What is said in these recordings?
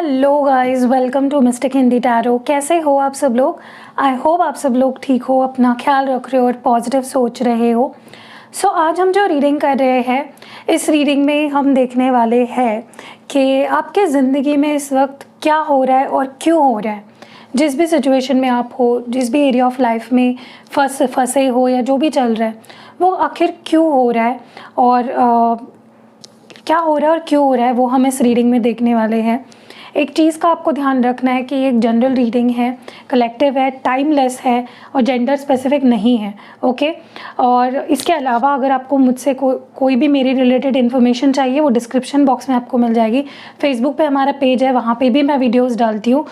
Hello guys, welcome to mistake Hindi tarot. कैसे हो आप सब लोग? आई होप आप सब लोग ठीक हो, अपना ख्याल रख रहे हो और पॉजिटिव सोच रहे हो। सो आज हम जो रीडिंग कर रहे हैं, इस रीडिंग में हम देखने वाले हैं कि आपके ज़िंदगी में इस वक्त क्या हो रहा है और क्यों हो रहा है। जिस भी सिचुएशन में आप हो, जिस भी एरिया ऑफ लाइफ में फंसे हो या जो भी चल रहा है, वो आखिर क्यों हो रहा है और क्या हो रहा है और क्यों हो रहा है, वो हम इस रीडिंग में देखने वाले हैं। एक चीज़ का आपको ध्यान रखना है कि ये एक जनरल रीडिंग है, कलेक्टिव है, टाइमलेस है और जेंडर स्पेसिफिक नहीं है। ओके, और इसके अलावा अगर आपको मुझसे कोई भी मेरी रिलेटेड इन्फॉर्मेशन चाहिए, वो डिस्क्रिप्शन बॉक्स में आपको मिल जाएगी। फेसबुक पे हमारा पेज है, वहाँ पे भी मैं वीडियोस डालती हूँ,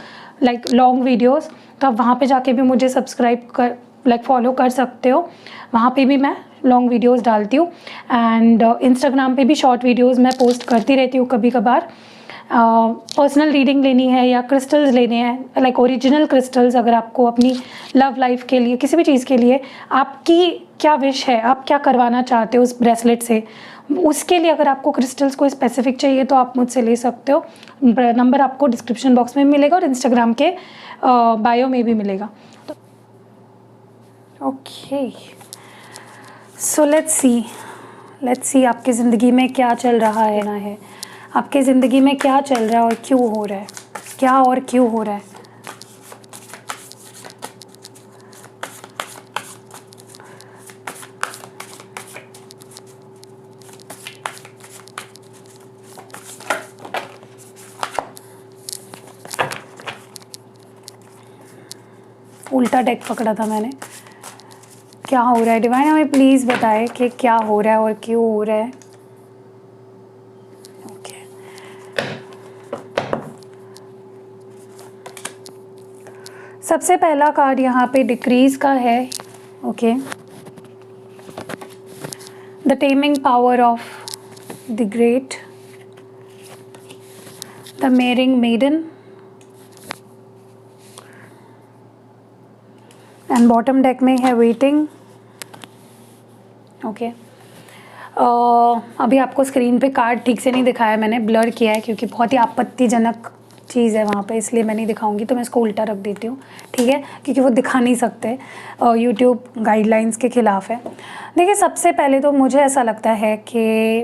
लाइक लॉन्ग वीडियोस, तो आप वहाँ पे जाके भी मुझे सब्सक्राइब कर फॉलो कर सकते हो। वहाँ पे भी मैं लॉन्ग वीडियोस डालती हूँ एंड इंस्टाग्राम पे भी शॉर्ट वीडियोस मैं पोस्ट करती रहती हूँ कभी कभार। पर्सनल रीडिंग लेनी है या क्रिस्टल्स लेने हैं, लाइक ओरिजिनल क्रिस्टल्स, अगर आपको अपनी लव लाइफ के लिए, किसी भी चीज़ के लिए आपकी क्या विश है, आप क्या करवाना चाहते हो उस ब्रेसलेट से, उसके लिए अगर आपको क्रिस्टल्स को स्पेसिफिक चाहिए तो आप मुझसे ले सकते हो। नंबर आपको डिस्क्रिप्शन बॉक्स में मिलेगा और इंस्टाग्राम के बायो में भी मिलेगा। ओके, सो लेट्स सी आपकी ज़िंदगी में क्या चल रहा है ना है, आपके ज़िंदगी में क्या चल रहा है और क्यों हो रहा है, क्या और क्यों हो रहा है। उल्टा डेक पकड़ा था मैंने। क्या हो रहा है डिवाइन, हमें प्लीज़ बताएं कि क्या हो रहा है और क्यों हो रहा है। ओके, सबसे पहला कार्ड यहाँ पे डिक्रीज का है। Okay, the taming power of the great, the marrying maiden and bottom deck में है वेटिंग। ओके, अभी आपको स्क्रीन पे कार्ड ठीक से नहीं दिखाया, मैंने ब्लर किया है क्योंकि बहुत ही आपत्तिजनक चीज़ है वहाँ पे, इसलिए मैं नहीं दिखाऊंगी, तो मैं इसको उल्टा रख देती हूँ, ठीक है, क्योंकि वो दिखा नहीं सकते, यूट्यूब गाइडलाइंस के ख़िलाफ़ है। देखिए, सबसे पहले तो मुझे ऐसा लगता है कि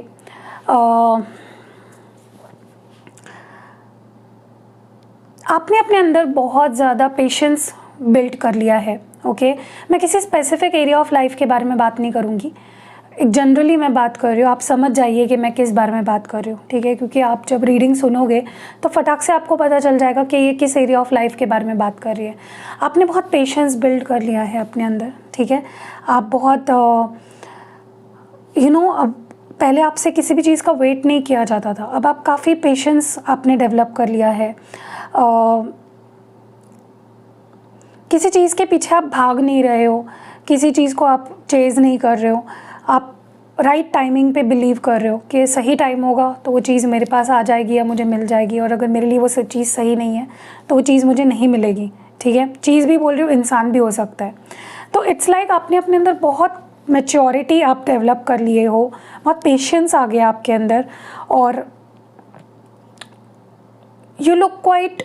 आपने अपने अंदर बहुत ज़्यादा पेशेंस बिल्ड कर लिया है। ओके, मैं किसी स्पेसिफिक एरिया ऑफ लाइफ के बारे में बात नहीं करूँगी, एक जनरली मैं बात कर रही हूँ। आप समझ जाइए कि मैं किस बारे में बात कर रही हूँ, ठीक है, क्योंकि आप जब रीडिंग सुनोगे तो फटाक से आपको पता चल जाएगा कि ये किस एरिया ऑफ लाइफ के बारे में बात कर रही है। आपने बहुत पेशेंस बिल्ड कर लिया है अपने अंदर, ठीक है। आप बहुत अब पहले आपसे किसी भी चीज़ का वेट नहीं किया जाता था, अब आप काफ़ी पेशेंस आपने डेवलप कर लिया है। किसी चीज़ के पीछे आप भाग नहीं रहे हो, किसी चीज़ को आप चेज़ नहीं कर रहे हो, आप राइट टाइमिंग पे बिलीव कर रहे हो कि सही टाइम होगा तो वो चीज़ मेरे पास आ जाएगी या मुझे मिल जाएगी, और अगर मेरे लिए वो चीज़ सही नहीं है तो वो चीज़ मुझे नहीं मिलेगी, ठीक है। चीज़ भी बोल रही हूँ, इंसान भी हो सकता है। तो इट्स लाइक आपने अपने अंदर बहुत मैच्योरिटी आप डेवलप कर लिए हो, बहुत पेशेंस आ गया आपके अंदर, और यू लुक क्वाइट,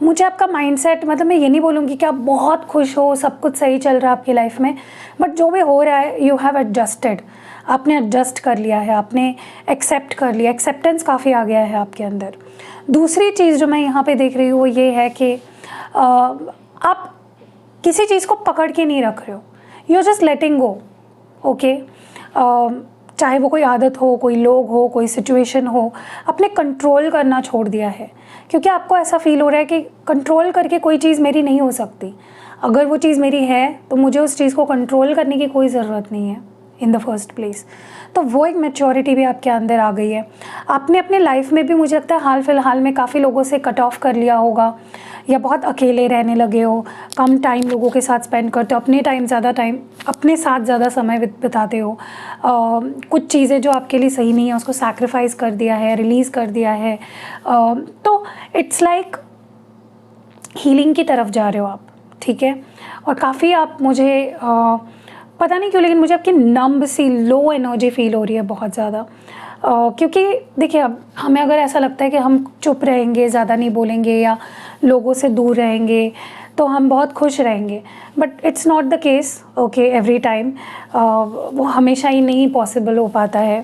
मुझे आपका माइंडसेट, मतलब मैं ये नहीं बोलूँगी कि आप बहुत खुश हो, सब कुछ सही चल रहा है आपकी लाइफ में, बट जो भी हो रहा है यू हैव एडजस्टेड, आपने एडजस्ट कर लिया है, आपने एक्सेप्ट कर लिया, एक्सेप्टेंस काफ़ी आ गया है आपके अंदर। दूसरी चीज़ जो मैं यहाँ पे देख रही हूँ वो ये है कि आप किसी चीज़ को पकड़ के नहीं रख रहे हो, you are just letting go. Okay, चाहे वो कोई आदत हो, कोई लोग हो, कोई सिचुएशन हो, आपने कंट्रोल करना छोड़ दिया है, क्योंकि आपको ऐसा फील हो रहा है कि कंट्रोल करके कोई चीज़ मेरी नहीं हो सकती। अगर वो चीज़ मेरी है तो मुझे उस चीज़ को कंट्रोल करने की कोई ज़रूरत नहीं है इन द फर्स्ट प्लेस। तो वो एक मैच्योरिटी भी आपके अंदर आ गई है। आपने अपने लाइफ में भी, मुझे लगता है हाल फिलहाल में, काफ़ी लोगों से कट ऑफ कर लिया होगा, या बहुत अकेले रहने लगे हो, कम टाइम लोगों के साथ स्पेंड करते हो, अपने साथ ज़्यादा समय बिताते हो। कुछ चीज़ें जो आपके लिए सही नहीं है उसको सैक्रिफाइस कर दिया है, रिलीज़ कर दिया है। तो इट्स लाइक हीलिंग की तरफ जा रहे हो आप, ठीक है। और काफ़ी आप, मुझे पता नहीं क्यों, लेकिन मुझे आपकी नंब सी लो एनर्जी फील हो रही है बहुत ज़्यादा। क्योंकि देखिए अब हमें अगर ऐसा लगता है कि हम चुप रहेंगे, ज़्यादा नहीं बोलेंगे या लोगों से दूर रहेंगे तो हम बहुत खुश रहेंगे, but it's not the case okay every time. वो हमेशा ही नहीं पॉसिबल हो पाता है।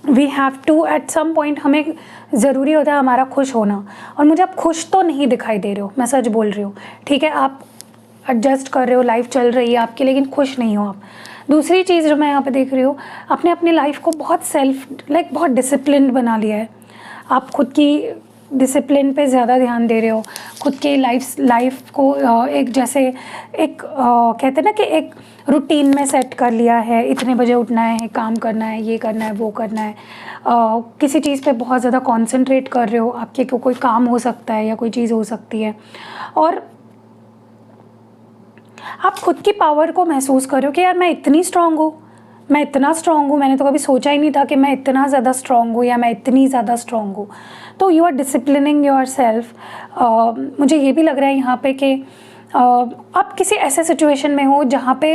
We have to at some point, हमें ज़रूरी होता है हमारा खुश होना। और मुझे आप खुश तो नहीं दिखाई दे रहे हो, मैं सच बोल रही हूँ, ठीक है। आप एडजस्ट कर रहे हो, लाइफ चल रही है आपकी, लेकिन खुश नहीं हो आप। दूसरी चीज़ जो मैं यहाँ पे देख रही हूँ, आपने अपनी लाइफ को बहुत बहुत डिसिप्लिन्ड बना लिया है। आप खुद की डिसिप्लिन पे ज़्यादा ध्यान दे रहे हो, खुद के लाइफ को एक जैसे एक कहते हैं ना कि एक रूटीन में सेट कर लिया है। इतने बजे उठना है, काम करना है, ये करना है, वो करना है। किसी चीज़ पे बहुत ज़्यादा कंसंट्रेट कर रहे हो, आपके को कोई काम हो सकता है या कोई चीज़ हो सकती है, और आप खुद की पावर को महसूस कर रहे हो कि यार मैं इतनी स्ट्रांग हूँ, मैं इतना स्ट्रांग हूँ, मैंने तो कभी सोचा ही नहीं था कि मैं इतना ज़्यादा स्ट्रांग हूँ या मैं इतनी ज़्यादा स्ट्रांग हूँ। तो you are disciplining yourself. मुझे ये भी लग रहा है यहाँ पे कि आप किसी ऐसे सिचुएशन में हो जहाँ पे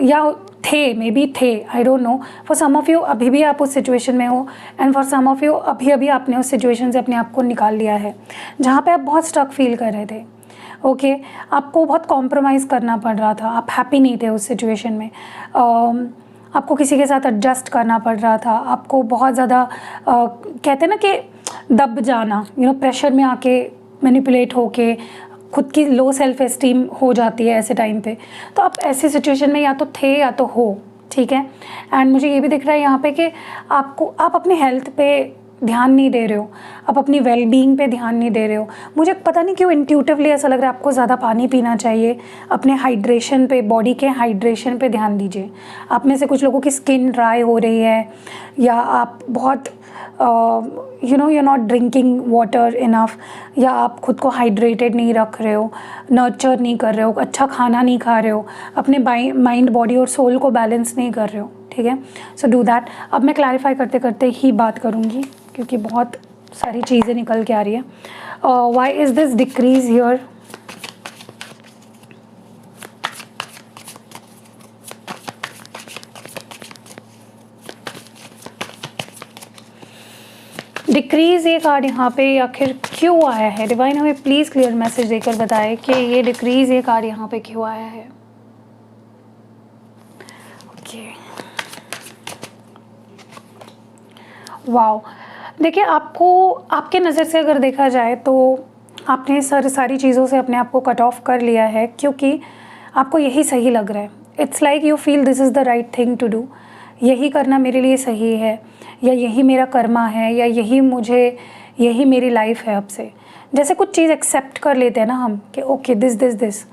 या थे, मे बी थे, I don't know, for some of you अभी भी आप उस सिचुएशन में हो, and for some of you अभी अभी आपने उस सिचुएशन से अपने आप को निकाल लिया है जहाँ पे आप बहुत स्ट्रक फील कर रहे थे। ओके आपको बहुत कॉम्प्रोमाइज़ करना पड़ रहा था, आप हैप्पी नहीं थे उस सिचुएशन में। आपको किसी के साथ एडजस्ट करना पड़ रहा था, आपको बहुत ज़्यादा कहते हैं ना कि दब जाना, प्रेशर में आके मैनिपुलेट होके खुद की लो सेल्फ एस्टीम हो जाती है ऐसे टाइम पे। तो आप ऐसी सिचुएशन में या तो थे या तो हो, ठीक है। एंड मुझे ये भी दिख रहा है यहाँ पे कि आप अपनी हेल्थ पे ध्यान नहीं दे रहे हो, आप अपनी वेलबींग पे ध्यान नहीं दे रहे हो। मुझे पता नहीं क्यों इंट्यूटिवली ऐसा लग रहा है आपको ज़्यादा पानी पीना चाहिए, अपने हाइड्रेशन पे, बॉडी के हाइड्रेशन पे ध्यान दीजिए। आप में से कुछ लोगों की स्किन ड्राई हो रही है, या आप बहुत you're not drinking water enough, या आप खुद को हाइड्रेटेड नहीं रख रहे हो, नर्चर नहीं कर रहे हो, अच्छा खाना नहीं खा रहे हो, अपने माइंड, बॉडी और सोल को बैलेंस नहीं कर रहे हो, ठीक है। So do that. अब मैं क्लैरिफाई करते करते ही बात करूँगी क्योंकि बहुत सारी चीज़ें निकल के आ रही है। Why is this decrease here? Decrease ये कार्ड यहाँ पे आखिर क्यों आया है? डिवाइन हमें प्लीज़ क्लियर मैसेज देकर बताए कि ये डिक्रीज़ ये कार्ड यहाँ पे क्यों आया है। ओके वाओ, देखिए आपको, आपके नज़र से अगर देखा जाए तो आपने सारी चीज़ों से अपने आप को कट ऑफ कर लिया है क्योंकि आपको यही सही लग रहा है। It's like you feel this is the right thing to do, यही करना मेरे लिए सही है, या यही मेरा कर्मा है, या यही मेरी लाइफ है अब से। जैसे कुछ चीज़ एक्सेप्ट कर लेते हैं ना हम कि ओके दिस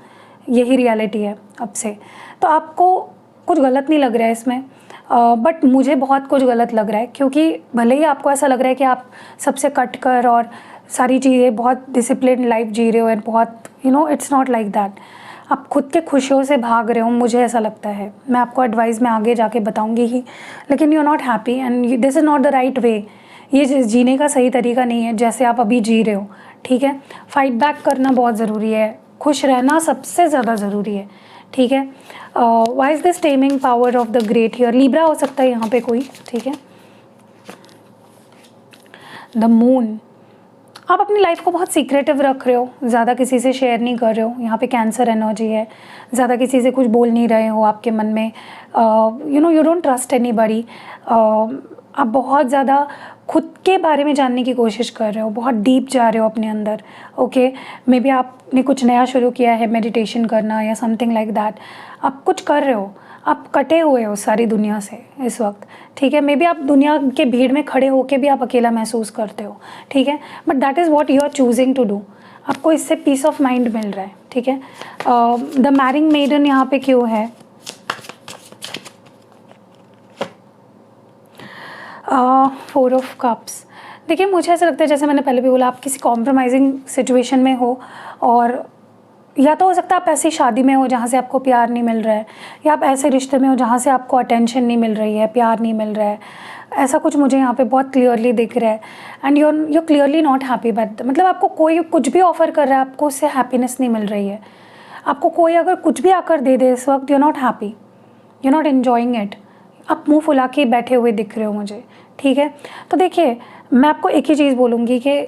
यही रियलिटी है अब से। तो आपको कुछ गलत नहीं लग रहा है इसमें, बट मुझे बहुत कुछ गलत लग रहा है क्योंकि भले ही आपको ऐसा लग रहा है कि आप सबसे कट कर और सारी चीज़ें बहुत डिसिप्लिन लाइफ जी रहे हो, एंड बहुत इट्स नॉट लाइक दैट। आप खुद के खुशियों से भाग रहे हो, मुझे ऐसा लगता है। मैं आपको एडवाइस में आगे जाके बताऊंगी ही, लेकिन you are not happy and this is not the right way. ये जीने का सही तरीका नहीं है जैसे आप अभी जी रहे हो, ठीक है। फाइट बैक करना बहुत ज़रूरी है, खुश रहना सबसे ज़्यादा ज़रूरी है, ठीक है। Why is this taming power of the great here? Libra हो सकता है यहाँ पे कोई, ठीक है। द मून, आप अपनी लाइफ को बहुत सीक्रेटिव रख रहे हो, ज़्यादा किसी से शेयर नहीं कर रहे हो। यहाँ पे कैंसर एनर्जी है, ज़्यादा किसी से कुछ बोल नहीं रहे हो आपके मन में। You don't trust anybody. आप बहुत ज़्यादा खुद के बारे में जानने की कोशिश कर रहे हो, बहुत डीप जा रहे हो अपने अंदर। ओके मे बी आपने कुछ नया शुरू किया है, मेडिटेशन करना या समथिंग लाइक दैट। आप कुछ कर रहे हो, आप कटे हुए हो सारी दुनिया से इस वक्त, ठीक है। मे बी आप दुनिया के भीड़ में खड़े होके भी आप अकेला महसूस करते हो, ठीक है, but that is what you are choosing to do. आपको इससे पीस ऑफ माइंड मिल रहा है, ठीक है। द मैरिंग मेडन यहाँ पे क्यों है? 4 ऑफ कप्स। देखिए मुझे ऐसा लगता है, जैसे मैंने पहले भी बोला, आप किसी कॉम्प्रोमाइजिंग सिचुएशन में हो, और या तो हो सकता है आप ऐसी शादी में हो जहाँ से आपको प्यार नहीं मिल रहा है, या आप ऐसे रिश्ते में हो जहाँ से आपको अटेंशन नहीं मिल रही है, प्यार नहीं मिल रहा है। ऐसा कुछ मुझे यहाँ पे बहुत क्लियरली दिख रहा है, and you clearly not happy. But मतलब आपको कोई कुछ भी ऑफर कर रहा है, आपको उससे हैप्पीनेस नहीं मिल रही है। आपको कोई अगर कुछ भी आकर दे दे इस वक्त, you not happy, you not enjoying it. आप मुंह फुला के बैठे हुए दिख रहे हो मुझे, ठीक है। तो देखिए, मैं आपको एक ही चीज़ बोलूँगी कि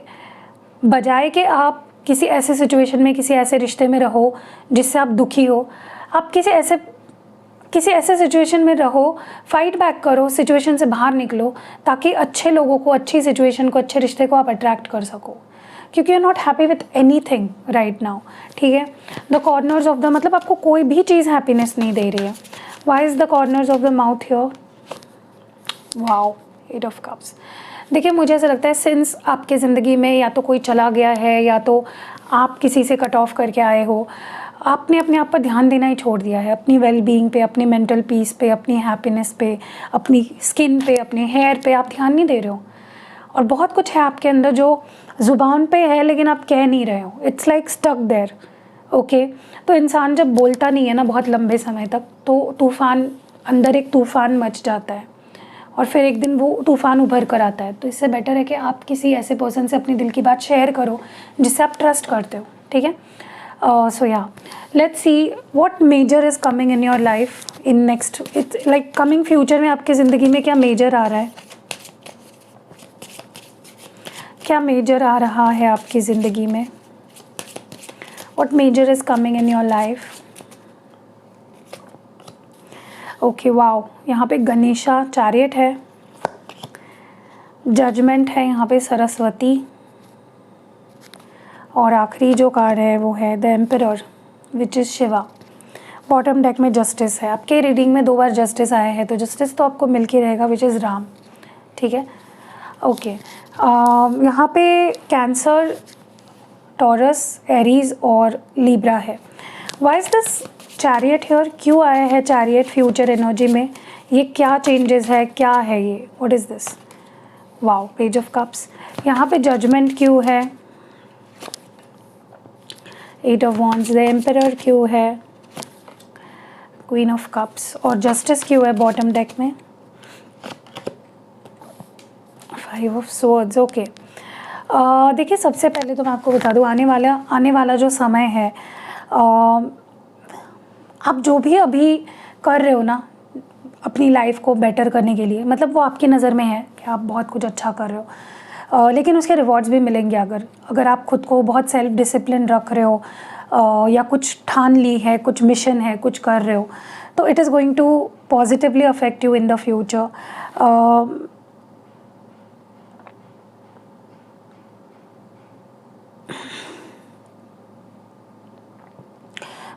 बजाय कि आप किसी ऐसे सिचुएशन में, किसी ऐसे रिश्ते में रहो जिससे आप दुखी हो, आप किसी ऐसे सिचुएशन में रहो, फाइट बैक करो, सिचुएशन से बाहर निकलो, ताकि अच्छे लोगों को, अच्छी सिचुएशन को, अच्छे रिश्ते को आप अट्रैक्ट कर सको, क्योंकि you are not happy with anything right now, ठीक है। द कॉर्नर्स ऑफ द, मतलब आपको कोई भी चीज़ हैप्पीनेस नहीं दे रही है। Why is the corners of the mouth here? Wow, 8 of cups. देखिए, मुझे ऐसा लगता है सिंस आपके ज़िंदगी में या तो कोई चला गया है या तो आप किसी से कट ऑफ करके आए हो, आपने अपने आप पर ध्यान देना ही छोड़ दिया है, अपनी वेल बीइंग पे, अपनी मेंटल पीस पे, अपनी हैप्पीनेस पे, अपनी स्किन पे, अपने हेयर पे आप ध्यान नहीं दे रहे हो। और बहुत कुछ है आपके अंदर जो ज़ुबान पे है लेकिन आप कह नहीं रहे हो, it's like stuck there, okay. तो इंसान जब बोलता नहीं है ना बहुत लंबे समय तक, तो तूफ़ान, अंदर एक तूफ़ान मच जाता है और फिर एक दिन वो तूफ़ान उभर कर आता है। तो इससे बेटर है कि आप किसी ऐसे पर्सन से अपनी दिल की बात शेयर करो जिससे आप ट्रस्ट करते हो, ठीक है। So yeah, let's see what major is coming in your life in next, it's like coming future में आपकी ज़िंदगी में क्या मेजर आ रहा है, क्या मेजर आ रहा है आपकी ज़िंदगी में? What major is coming in your life? Okay, wow, यहाँ पे गणेशा, चैरियट है, जजमेंट है, यहाँ पे सरस्वती, और आखिरी जो कार्ड है वो है the emperor which is Shiva. Bottom deck में जस्टिस है। आपके रीडिंग में 2 बार जस्टिस आया है, तो जस्टिस तो आपको मिल के रहेगा, विच इज़ राम, ठीक है। ओके, यहाँ पे कैंसर, टॉरस, एरीज और लिब्रा है। Why is this chariot here? क्यों आया है चैरियट फ्यूचर एनर्जी में? ये क्या चेंजेस है, क्या है ये, what is this? Wow, page of cups. यहाँ पे जजमेंट क्यों है? 8 ऑफ वॉन्ड्स। द एम्परर क्यों है? Queen of cups. और जस्टिस क्यों है बॉटम डेक में? 5 ऑफ स्वॉर्ड्स। ओके, देखिए, सबसे पहले तो मैं आपको बता दूँ, आने वाला जो समय है, आप जो भी अभी कर रहे हो ना अपनी लाइफ को बेटर करने के लिए, मतलब वो आपकी नज़र में है कि आप बहुत कुछ अच्छा कर रहे हो, लेकिन उसके रिवॉर्ड्स भी मिलेंगे अगर आप खुद को बहुत सेल्फ डिसिप्लिन रख रहे हो, या कुछ ठान ली है, कुछ मिशन है, कुछ कर रहे हो, तो it is going to positively affect you in the future.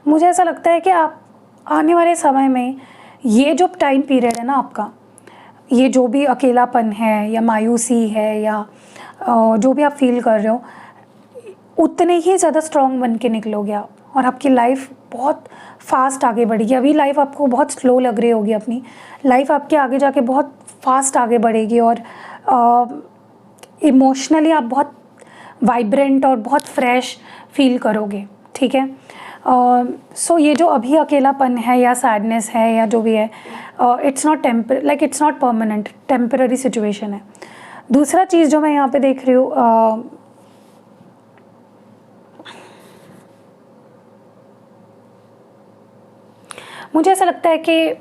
मुझे ऐसा लगता है कि आप आने वाले समय में, ये जो टाइम पीरियड है ना आपका, ये जो भी अकेलापन है या मायूसी है या जो भी आप फील कर रहे हो, उतने ही ज़्यादा स्ट्रॉन्ग बन के निकलोगे आप, और आपकी लाइफ बहुत फास्ट आगे बढ़ेगी। अभी लाइफ आपको बहुत स्लो लग रही होगी, अपनी लाइफ आपके आगे जाके बहुत फास्ट आगे बढ़ेगी, और इमोशनली आप बहुत वाइब्रेंट और बहुत फ्रेश फील करोगे, ठीक है। सो ये जो अभी अकेलापन है या सैडनेस है या जो भी है, it's not permanent, temporary situation है। दूसरा चीज़ जो मैं यहाँ पे देख रही हूँ, मुझे ऐसा लगता है कि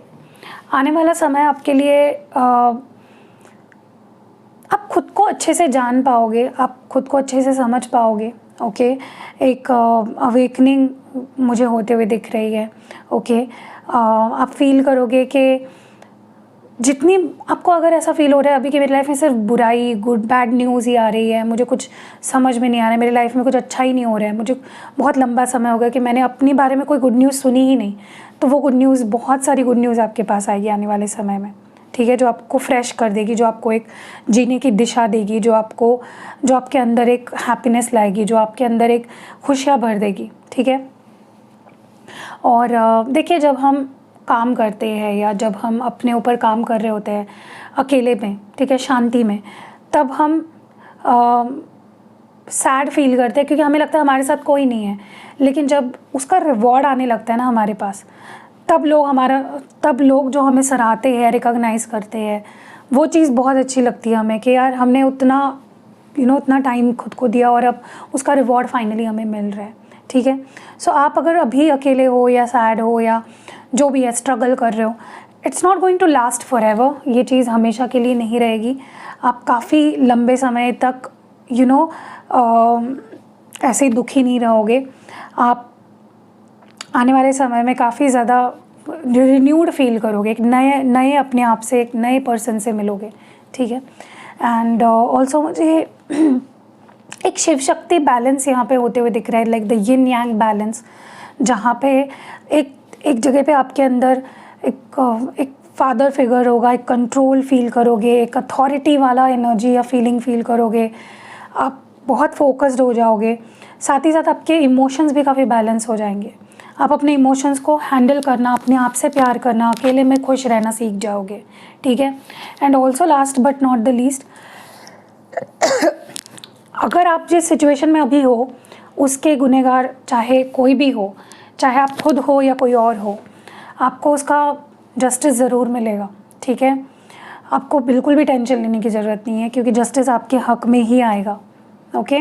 आने वाला समय आपके लिए, आप खुद को अच्छे से जान पाओगे, आप खुद को अच्छे से समझ पाओगे, ओके। एक अवेकनिंग मुझे होते हुए दिख रही है, ओके। आप फील करोगे कि जितनी आपको, अगर ऐसा फील हो रहा है अभी कि मेरी लाइफ में सिर्फ बुराई, बैड न्यूज़ ही आ रही है, मुझे कुछ समझ में नहीं आ रहा है, मेरी लाइफ में कुछ अच्छा ही नहीं हो रहा है, मुझे बहुत लंबा समय हो गया कि मैंने अपने बारे में कोई गुड न्यूज़ सुनी ही नहीं, तो वो गुड न्यूज़, बहुत सारी गुड न्यूज़ आपके पास आएगी आने वाले समय में, ठीक है, जो आपको फ्रेश कर देगी, जो आपको एक जीने की दिशा देगी, जो आपके अंदर एक हैप्पीनेस लाएगी, जो आपके अंदर एक खुशियाँ भर देगी, ठीक है। और देखिए, जब हम काम करते हैं या जब हम अपने ऊपर काम कर रहे होते हैं अकेले में, ठीक है, शांति में, तब हम सैड फील करते हैं क्योंकि हमें लगता है हमारे साथ कोई नहीं है। लेकिन जब उसका रिवॉर्ड आने लगता है ना हमारे पास, तब लोग जो हमें सराहते हैं, रिकॉग्नाइज़ करते हैं, वो चीज़ बहुत अच्छी लगती है हमें कि यार हमने उतना टाइम खुद को दिया और अब उसका रिवॉर्ड फाइनली हमें मिल रहा है, ठीक है। सो आप अगर अभी अकेले हो या सैड हो या जो भी है, स्ट्रगल कर रहे हो, it's not going to last forever, ये चीज़ हमेशा के लिए नहीं रहेगी। आप काफ़ी लंबे समय तक ऐसे ही दुखी नहीं रहोगे। आप आने वाले समय में काफ़ी ज़्यादा रिन्यूड फील करोगे, एक नए अपने आप से, एक नए पर्सन से मिलोगे, ठीक है। एंड ऑल्सो मुझे एक शिव शक्ति बैलेंस यहाँ पे होते हुए दिख रहा है, like the yin Yang balance, जहाँ पे एक जगह पे आपके अंदर एक फादर फिगर होगा, एक कंट्रोल फील करोगे, एक अथॉरिटी वाला एनर्जी या फीलिंग फील करोगे, आप बहुत फोकस्ड हो जाओगे। साथ ही साथ आपके इमोशंस भी काफ़ी बैलेंस हो जाएंगे। आप अपने इमोशंस को हैंडल करना, अपने आप से प्यार करना, अकेले में खुश रहना सीख जाओगे, ठीक है। And also last but not the least, अगर आप जिस सिचुएशन में अभी हो उसके गुनहगार चाहे कोई भी हो, चाहे आप खुद हो या कोई और हो, आपको उसका जस्टिस ज़रूर मिलेगा, ठीक है। आपको बिल्कुल भी टेंशन लेने की ज़रूरत नहीं है, क्योंकि जस्टिस आपके हक में ही आएगा। ओके,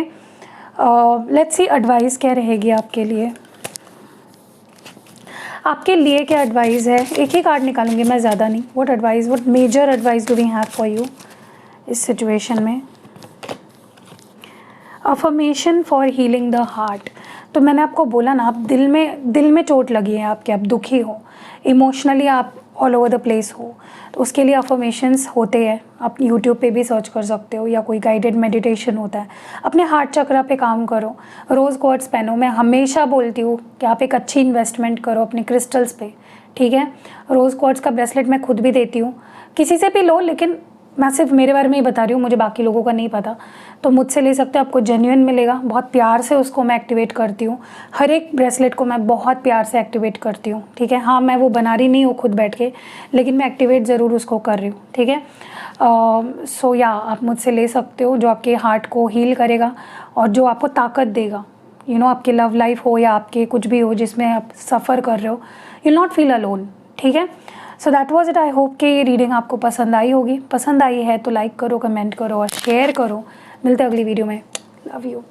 लेट्स सी एडवाइस क्या रहेगी आपके लिए। आपके लिए क्या एडवाइस है, एक ही कार्ड निकालूंगी मैं, ज़्यादा नहीं। What advice, what major advice do we have for you इस सिचुएशन में। Affirmation for healing the heart. तो मैंने आपको बोला ना, आप दिल में चोट लगी है आपके, आप दुखी हो, इमोशनली आप ऑल ओवर द प्लेस हो, तो उसके लिए अफर्मेशंस होते हैं। आप यूट्यूब पे भी सर्च कर सकते हो, या कोई गाइडेड मेडिटेशन होता है। अपने हार्ट चक्र पे काम करो, रोज़ क्वार्ट्स पहनो। मैं हमेशा बोलती हूँ कि आप एक अच्छी इन्वेस्टमेंट करो अपने क्रिस्टल्स पे, ठीक है। रोज़ क्वार्ट्स का ब्रेसलेट मैं खुद भी देती हूँ, किसी से भी लो, लेकिन मैं सिर्फ मेरे बारे में ही बता रही हूँ, मुझे बाकी लोगों का नहीं पता, तो मुझसे ले सकते हो, आपको जेन्युइन मिलेगा। बहुत प्यार से उसको मैं एक्टिवेट करती हूँ, हर एक ब्रेसलेट को मैं बहुत प्यार से एक्टिवेट करती हूँ, ठीक है। हाँ, मैं वो बना रही नहीं हूँ खुद बैठ के, लेकिन मैं एक्टिवेट ज़रूर उसको कर रही हूँ, ठीक है। सो या आप मुझसे ले सकते हो, जो आपके हार्ट को हील करेगा और जो आपको ताकत देगा। आपकी लव लाइफ हो या आपके कुछ भी हो जिसमें आप सफ़र कर रहे हो, यू नॉट फील अलोन, ठीक है। So that was it. I hope कि ये रीडिंग आपको पसंद आई होगी। पसंद आई है तो लाइक करो, कमेंट करो और शेयर करो। मिलते हैं अगली वीडियो में। Love you.